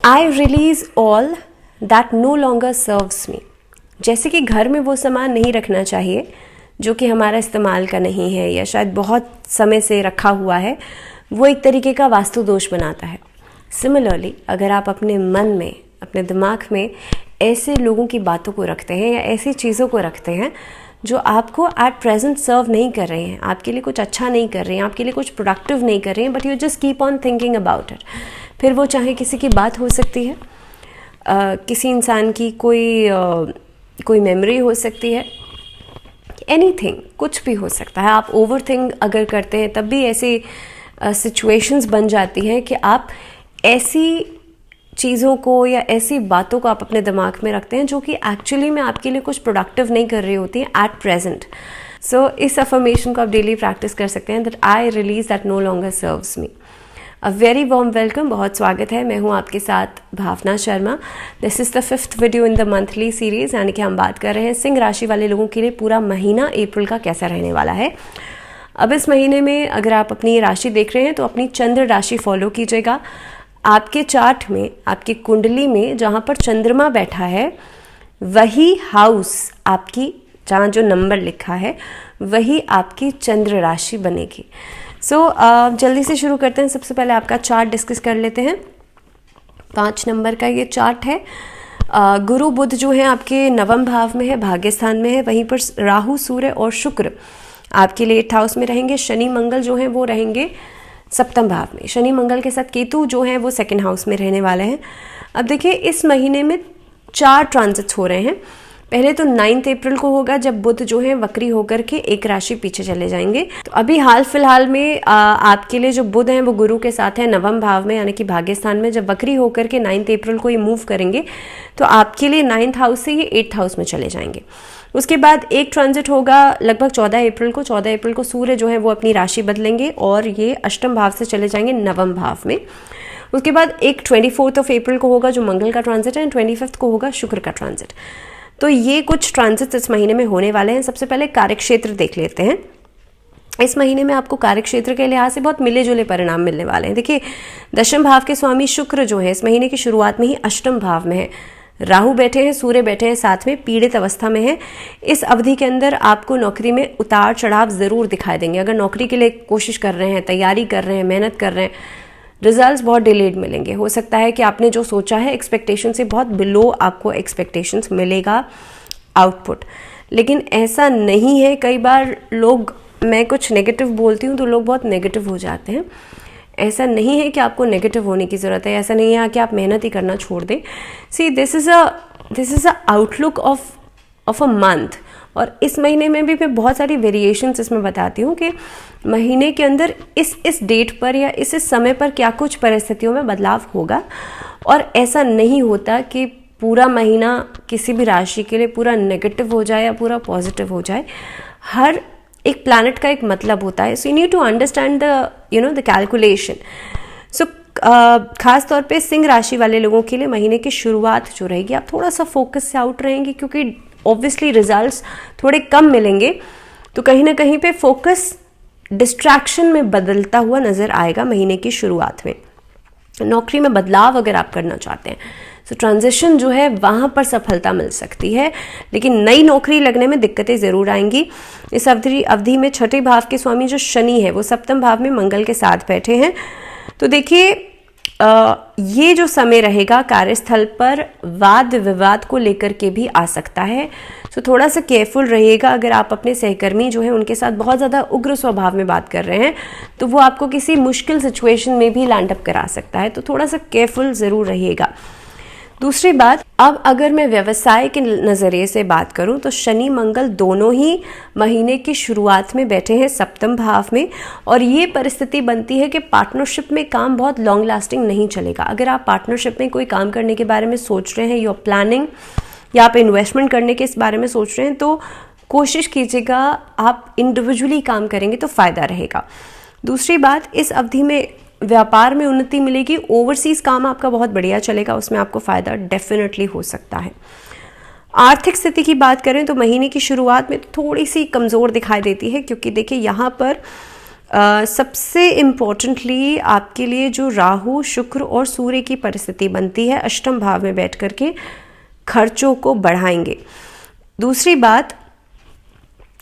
I release all that no longer serves me. जैसे कि घर में वो सामान नहीं रखना चाहिए जो कि हमारा इस्तेमाल का नहीं है या शायद बहुत समय से रखा हुआ है, वो एक तरीके का वास्तु दोष बनाता है। सिमिलरली अगर आप अपने मन में, अपने दिमाग में ऐसे लोगों की बातों को रखते हैं या ऐसी चीज़ों को रखते हैं जो आपको एट प्रेजेंट सर्व नहीं कर रहे हैं, आपके लिए कुछ अच्छा नहीं कर रहे हैं, आपके लिए कुछ प्रोडक्टिव नहीं कर रहे हैं, but you just keep on thinking about it. फिर वो चाहे किसी की बात हो सकती है, किसी इंसान की कोई मेमोरी हो सकती है, एनीथिंग, कुछ भी हो सकता है। आप ओवर थिंक अगर करते हैं तब भी ऐसी सिचुएशंस बन जाती हैं कि आप ऐसी चीज़ों को या ऐसी बातों को आप अपने दिमाग में रखते हैं जो कि एक्चुअली में आपके लिए कुछ प्रोडक्टिव नहीं कर रही होती हैं एट प्रेजेंट। सो इस अफर्मेशन को आप डेली प्रैक्टिस कर सकते हैं, that I release that no longer serves me. A very warm welcome, बहुत स्वागत है। मैं हूं आपके साथ Bhavna Sharma. This is the 5th video in the monthly series, यानी कि हम बात कर रहे हैं सिंह राशि वाले लोगों के लिए पूरा महीना अप्रैल का कैसा रहने वाला है। अब इस महीने में अगर आप अपनी राशि देख रहे हैं तो अपनी चंद्र राशि फॉलो कीजिएगा। आपके चार्ट में, आपकी कुंडली में जहाँ पर चंद्रमा बैठा है वही हाउस आपकी, जहाँ जो नंबर लिखा है वही आपकी चंद्र राशि बनेगी। सो जल्दी से शुरू करते हैं। सबसे पहले आपका चार्ट डिस्कस कर लेते हैं। 5 नंबर का ये चार्ट है। गुरु बुध जो है आपके नवम भाव में है, भाग्यस्थान में है। वहीं पर राहु, सूर्य और शुक्र आपके लिए 8th हाउस में रहेंगे। शनि मंगल जो हैं वो रहेंगे 7th भाव में। शनि मंगल के साथ केतु जो है वो 2nd हाउस में रहने वाले हैं। अब देखिए इस महीने में 4 ट्रांजिट्स हो रहे हैं। पहले तो 9 अप्रैल को होगा जब बुध जो है वक्री होकर के एक राशि पीछे चले जाएंगे। तो अभी हाल फिलहाल में आपके लिए जो बुध हैं वो गुरु के साथ है नवम भाव में, यानी कि भाग्यस्थान में। जब वक्री होकर के 9 अप्रैल को ये मूव करेंगे तो आपके लिए 9th हाउस से ये 8th हाउस में चले जाएंगे। उसके बाद एक ट्रांजिट होगा लगभग 14 अप्रैल को। 14 अप्रैल को सूर्य जो है वो अपनी राशि बदलेंगे और ये अष्टम भाव से चले जाएंगे नवम भाव में। उसके बाद एक 24 अप्रैल को होगा जो मंगल का ट्रांजिट है, एंड 25 को होगा शुक्र का ट्रांजिट। तो ये कुछ ट्रांजिट्स इस महीने में होने वाले हैं। सबसे पहले कार्यक्षेत्र देख लेते हैं। इस महीने में आपको कार्यक्षेत्र के लिहाज से बहुत मिले जुले परिणाम मिलने वाले हैं। देखिए 10th भाव के स्वामी शुक्र जो है इस महीने की शुरुआत में ही अष्टम भाव में है। राहु बैठे हैं, सूर्य बैठे हैं, साथ में पीड़ित अवस्था में है। इस अवधि के अंदर आपको नौकरी में उतार चढ़ाव ज़रूर दिखाई देंगे। अगर नौकरी के लिए कोशिश कर रहे हैं, तैयारी कर रहे हैं, मेहनत कर रहे हैं, रिजल्ट्स बहुत डिलेड मिलेंगे। हो सकता है कि आपने जो सोचा है एक्सपेक्टेशन से बहुत बिलो आपको एक्सपेक्टेशंस मिलेगा आउटपुट, लेकिन ऐसा नहीं है। कई बार लोग, मैं कुछ नेगेटिव बोलती हूँ तो लोग बहुत नेगेटिव हो जाते हैं। ऐसा नहीं है कि आपको नेगेटिव होने की ज़रूरत है, ऐसा नहीं है कि आप मेहनत ही करना छोड़ दें। See this is a outlook of a month. और इस महीने में भी मैं बहुत सारी वेरिएशंस इसमें बताती हूँ कि महीने के अंदर इस डेट पर या इस समय पर क्या कुछ परिस्थितियों में बदलाव होगा। और ऐसा नहीं होता कि पूरा महीना किसी भी राशि के लिए पूरा नेगेटिव हो जाए या पूरा पॉजिटिव हो जाए। हर एक प्लैनेट का एक मतलब होता है। So you need to understand the calculation. So खास तौर पे सिंह राशि वाले लोगों के लिए महीने की शुरुआत जो रहेगी आप थोड़ा सा फोकस से आउट रहेंगे, क्योंकि ऑब्वियसली रिजल्ट्स थोड़े कम मिलेंगे। तो कहीं ना कहीं पे फोकस डिस्ट्रैक्शन में बदलता हुआ नजर आएगा महीने की शुरुआत में। नौकरी में बदलाव अगर आप करना चाहते हैं तो ट्रांजिशन जो है वहाँ पर सफलता मिल सकती है, लेकिन नई नौकरी लगने में दिक्कतें ज़रूर आएंगी। इस अवधि में 6ठे भाव के स्वामी जो शनि है वो 7th भाव में मंगल के साथ बैठे हैं। तो देखिए ये जो समय रहेगा कार्यस्थल पर वाद विवाद को लेकर के भी आ सकता है। तो थोड़ा सा केयरफुल रहिएगा। अगर आप अपने सहकर्मी जो है उनके साथ बहुत ज़्यादा उग्र स्वभाव में बात कर रहे हैं तो वो आपको किसी मुश्किल सिचुएशन में भी लैंड अप करा सकता है। तो थोड़ा सा केयरफुल ज़रूर रहिएगा। दूसरी बात, अब अगर मैं व्यवसाय के नज़रिए से बात करूं तो शनि मंगल दोनों ही महीने की शुरुआत में बैठे हैं 7th भाव में। और ये परिस्थिति बनती है कि पार्टनरशिप में काम बहुत लॉन्ग लास्टिंग नहीं चलेगा। अगर आप पार्टनरशिप में कोई काम करने के बारे में सोच रहे हैं, यू आर प्लानिंग, या आप इन्वेस्टमेंट करने के इस बारे में सोच रहे हैं, तो कोशिश कीजिएगा आप इंडिविजुअली काम करेंगे तो फ़ायदा रहेगा। दूसरी बात, इस अवधि में व्यापार में उन्नति मिलेगी। ओवरसीज काम आपका बहुत बढ़िया चलेगा, उसमें आपको फ़ायदा डेफिनेटली हो सकता है। आर्थिक स्थिति की बात करें तो महीने की शुरुआत में थोड़ी सी कमज़ोर दिखाई देती है, क्योंकि देखिए यहाँ पर सबसे इम्पोर्टेंटली आपके लिए जो राहु, शुक्र और सूर्य की परिस्थिति बनती है अष्टम भाव में बैठ करके खर्चों को बढ़ाएंगे। दूसरी बात,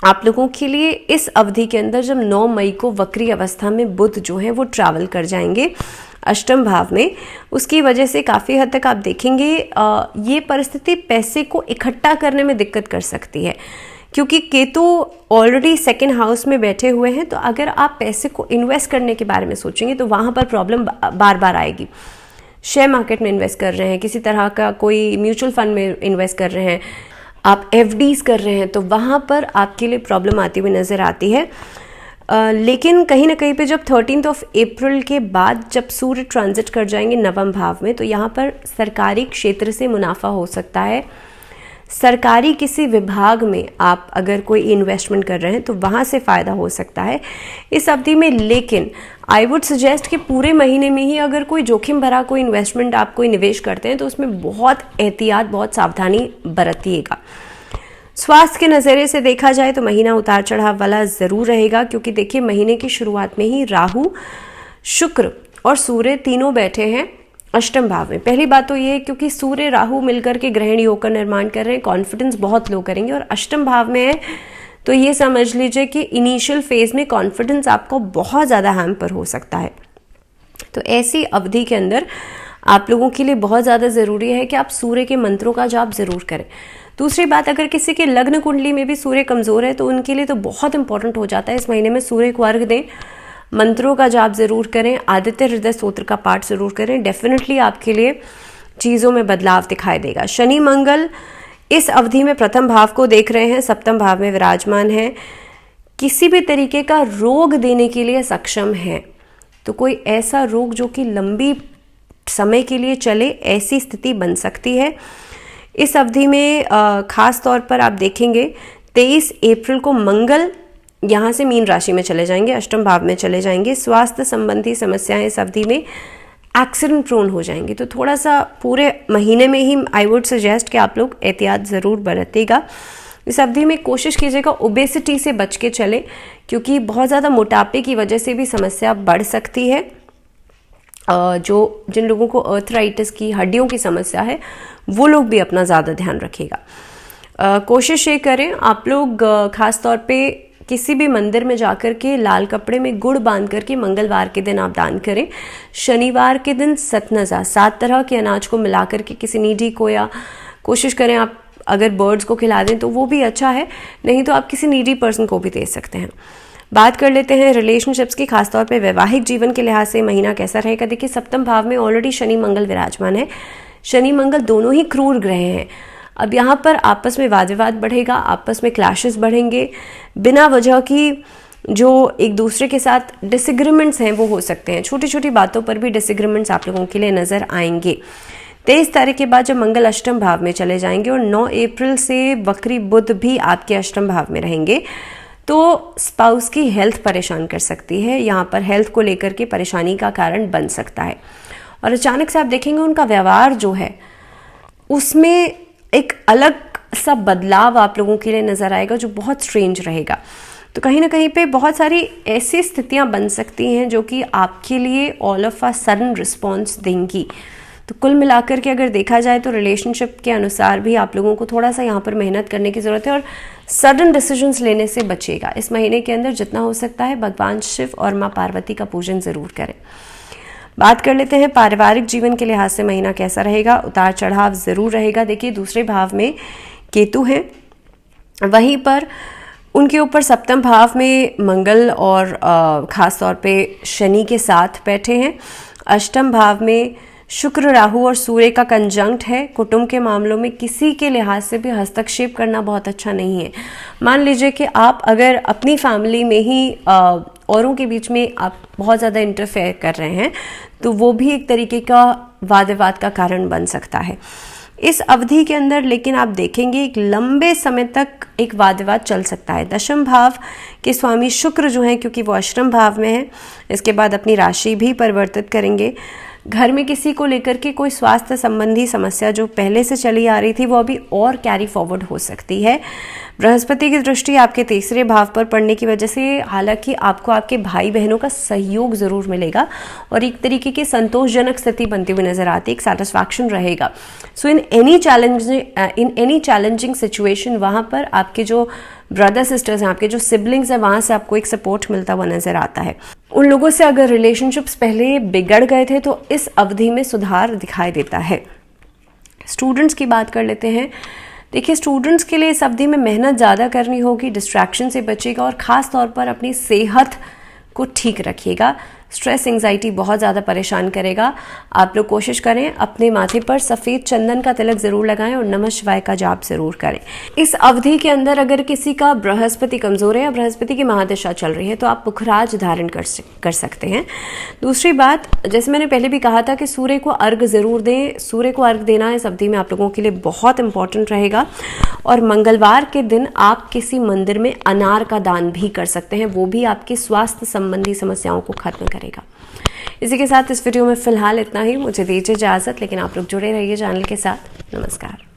आप लोगों के लिए इस अवधि के अंदर जब 9 मई को वक्री अवस्था में बुध जो है वो ट्रैवल कर जाएंगे अष्टम भाव में, उसकी वजह से काफ़ी हद तक आप देखेंगे ये परिस्थिति पैसे को इकट्ठा करने में दिक्कत कर सकती है, क्योंकि केतु ऑलरेडी सेकंड हाउस में बैठे हुए हैं। तो अगर आप पैसे को इन्वेस्ट करने के बारे में सोचेंगे तो वहाँ पर प्रॉब्लम बार बार आएगी। शेयर मार्केट में इन्वेस्ट कर रहे हैं, किसी तरह का कोई म्यूचुअल फंड में इन्वेस्ट कर रहे हैं, आप एफडीज कर रहे हैं, तो वहाँ पर आपके लिए प्रॉब्लम आती हुई नज़र आती है। लेकिन कहीं ना कहीं पे जब 13 अप्रैल के बाद जब सूर्य ट्रांजिट कर जाएंगे नवम भाव में, तो यहाँ पर सरकारी क्षेत्र से मुनाफा हो सकता है। सरकारी किसी विभाग में आप अगर कोई इन्वेस्टमेंट कर रहे हैं तो वहाँ से फ़ायदा हो सकता है इस अवधि में। लेकिन आई वुड सजेस्ट कि पूरे महीने में ही अगर कोई जोखिम भरा कोई इन्वेस्टमेंट आप कोई निवेश करते हैं तो उसमें बहुत एहतियात, बहुत सावधानी बरतिएगा। स्वास्थ्य के नज़रिए से देखा जाए तो महीना उतार चढ़ाव वाला ज़रूर रहेगा, क्योंकि देखिए महीने की शुरुआत में ही राहु, शुक्र और सूर्य तीनों बैठे हैं अष्टम भाव में। पहली बात तो ये है क्योंकि सूर्य राहु मिलकर के ग्रहण योग का निर्माण कर रहे हैं, कॉन्फिडेंस बहुत लो करेंगे, और अष्टम भाव में है तो ये समझ लीजिए कि इनिशियल फेज में कॉन्फिडेंस आपको बहुत ज़्यादा हैम्पर हो सकता है। तो ऐसी अवधि के अंदर आप लोगों के लिए बहुत ज़्यादा ज़रूरी है कि आप सूर्य के मंत्रों का जाप ज़रूर करें। दूसरी बात, अगर किसी के लग्न कुंडली में भी सूर्य कमज़ोर है तो उनके लिए तो बहुत इंपॉर्टेंट हो जाता है इस महीने में सूर्य को अर्घ दें, मंत्रों का जाप ज़रूर करें, आदित्य हृदय स्तोत्र का पाठ ज़रूर करें। डेफिनेटली आपके लिए चीज़ों में बदलाव दिखाई देगा। शनि मंगल इस अवधि में प्रथम भाव को देख रहे हैं, सप्तम भाव में विराजमान है, किसी भी तरीके का रोग देने के लिए सक्षम है। तो कोई ऐसा रोग जो कि लंबी समय के लिए चले, ऐसी स्थिति बन सकती है इस अवधि में। खास तौर पर आप देखेंगे 23 अप्रैल को मंगल यहाँ से मीन राशि में चले जाएंगे, अष्टम भाव में चले जाएंगे। स्वास्थ्य संबंधी समस्याएं इस अवधि में एक्सीडेंट प्रोन हो जाएंगी, तो थोड़ा सा पूरे महीने में ही आई वुड सजेस्ट कि आप लोग एहतियात ज़रूर बरतिएगा। इस अवधि में कोशिश कीजिएगा ओबेसिटी से बच के चले, क्योंकि बहुत ज़्यादा मोटापे की वजह से भी समस्या बढ़ सकती है। जिन लोगों को अर्थराइटिस की, हड्डियों की समस्या है, वो लोग भी अपना ज़्यादा ध्यान रखिएगा। कोशिश ये करें आप लोग खास तौर पे किसी भी मंदिर में जाकर के लाल कपड़े में गुड़ बांध करके मंगलवार के दिन आप दान करें। शनिवार के दिन सतनजा, 7 तरह के अनाज को मिला करके किसी नीडी को, या कोशिश करें आप अगर बर्ड्स को खिला दें तो वो भी अच्छा है, नहीं तो आप किसी नीडी पर्सन को भी दे सकते हैं। बात कर लेते हैं रिलेशनशिप्स की, खासतौर पे वैवाहिक जीवन के लिहाज से महीना कैसा रहेगा। देखिए सप्तम भाव में ऑलरेडी शनि मंगल विराजमान है, शनि मंगल दोनों ही क्रूर ग्रह हैं। अब यहाँ पर आपस में वाद विवाद बढ़ेगा, आपस में क्लैशेस बढ़ेंगे, बिना वजह की जो एक दूसरे के साथ डिसएग्रीमेंट्स हैं वो हो सकते हैं। छोटी छोटी बातों पर भी डिसएग्रीमेंट्स आप लोगों के लिए नज़र आएंगे। 23 तारीख के बाद जब मंगल अष्टम भाव में चले जाएंगे और 9 अप्रैल से वक्री बुध भी आपके अष्टम भाव में रहेंगे, तो स्पाउस की हेल्थ परेशान कर सकती है। यहाँ पर हेल्थ को लेकर के परेशानी का कारण बन सकता है, और अचानक से आप देखेंगे उनका व्यवहार जो है उसमें एक अलग सा बदलाव आप लोगों के लिए नज़र आएगा जो बहुत स्ट्रेंज रहेगा। तो कहीं ना कहीं पे बहुत सारी ऐसी स्थितियां बन सकती हैं जो कि आपके लिए all of a sudden response देंगी। तो कुल मिलाकर के अगर देखा जाए तो रिलेशनशिप के अनुसार भी आप लोगों को थोड़ा सा यहाँ पर मेहनत करने की ज़रूरत है, और सडन डिसीजंस लेने से बचेगा। इस महीने के अंदर जितना हो सकता है भगवान शिव और माँ पार्वती का पूजन ज़रूर करें। बात कर लेते हैं पारिवारिक जीवन के लिहाज से महीना कैसा रहेगा। उतार चढ़ाव ज़रूर रहेगा। देखिए दूसरे भाव में केतु हैं, वहीं पर उनके ऊपर सप्तम भाव में मंगल और ख़ास तौर पे शनि के साथ बैठे हैं। अष्टम भाव में शुक्र, राहु और सूर्य का कंजंक्ट है। कुटुंब के मामलों में किसी के लिहाज से भी हस्तक्षेप करना बहुत अच्छा नहीं है। मान लीजिए कि आप अगर अपनी फैमिली में ही औरों के बीच में आप बहुत ज़्यादा इंटरफेयर कर रहे हैं तो वो भी एक तरीके का वाद विवाद का कारण बन सकता है इस अवधि के अंदर। लेकिन आप देखेंगे एक लंबे समय तक एक वाद विवाद चल सकता है। दशम भाव के स्वामी शुक्र जो हैं, क्योंकि वो अष्टम भाव में है, इसके बाद अपनी राशि भी परिवर्तित करेंगे, घर में किसी को लेकर के कोई स्वास्थ्य संबंधी समस्या जो पहले से चली आ रही थी वो अभी और कैरी फॉरवर्ड हो सकती है। बृहस्पति की दृष्टि आपके तीसरे भाव पर पड़ने की वजह से हालांकि आपको आपके भाई बहनों का सहयोग ज़रूर मिलेगा और एक तरीके की संतोषजनक स्थिति बनती हुई नजर आती है, एक सेटिस्फैक्शन रहेगा। सो इन एनी चैलेंजिंग सिचुएशन वहाँ पर आपके जो ब्रदर सिस्टर्स हैं, आपके जो सिबलिंग्स हैं, वहाँ से आपको एक सपोर्ट मिलता हुआ नजर आता है। उन लोगों से अगर रिलेशनशिप्स पहले बिगड़ गए थे तो इस अवधि में सुधार दिखाई देता है। स्टूडेंट्स की बात कर लेते हैं। देखिए, स्टूडेंट्स के लिए इस अवधि में मेहनत ज़्यादा करनी होगी, डिस्ट्रैक्शन से बचेगा और ख़ास तौर पर अपनी सेहत को ठीक रखिएगा। स्ट्रेस एंजाइटी बहुत ज़्यादा परेशान करेगा। आप लोग कोशिश करें अपने माथे पर सफ़ेद चंदन का तिलक ज़रूर लगाएं और नमः शिवाय का जाप ज़रूर करें। इस अवधि के अंदर अगर किसी का बृहस्पति कमज़ोर है या बृहस्पति की महादशा चल रही है तो आप पुखराज धारण कर सकते हैं। दूसरी बात, जैसे मैंने पहले भी कहा था कि सूर्य को अर्घ ज़रूर दें। सूर्य को अर्घ देना इस अवधि में आप लोगों के लिए बहुत इंपॉर्टेंट रहेगा। और मंगलवार के दिन आप किसी मंदिर में अनार का दान भी कर सकते हैं, वो भी आपकी स्वास्थ्य संबंधी समस्याओं को खत्म करेगा। इसी के साथ इस वीडियो में फिलहाल इतना ही। मुझे दीजिए इजाजत, लेकिन आप लोग जुड़े रहिए चैनल के साथ। नमस्कार।